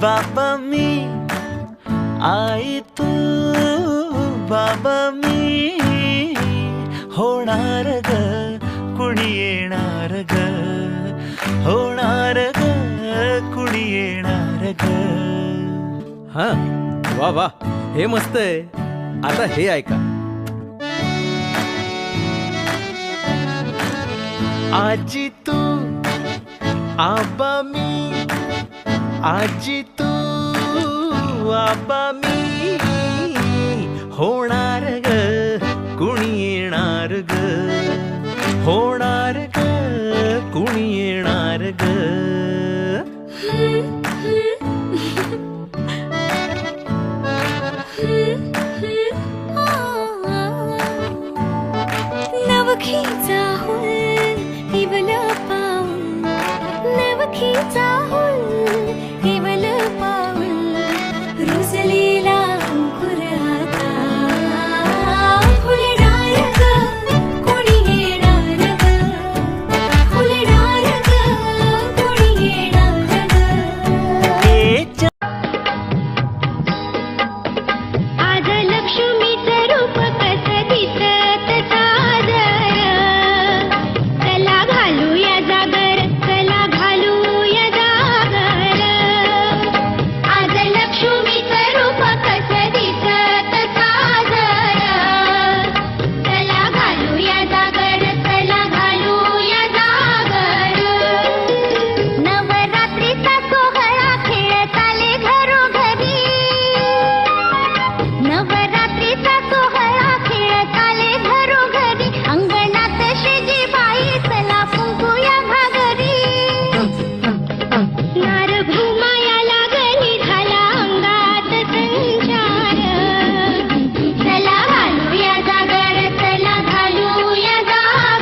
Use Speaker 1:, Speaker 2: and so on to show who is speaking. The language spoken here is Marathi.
Speaker 1: बाबा मी, आई तू, बाबा मी, होणार ग, कुणी येणार ग, होणार ग, कुणी येणार ग.
Speaker 2: हा, वा वा, हे मस्त आहे. आता हे ऐका.
Speaker 1: आजी तू, आबा मी, आजी तू, आबा मी, होणार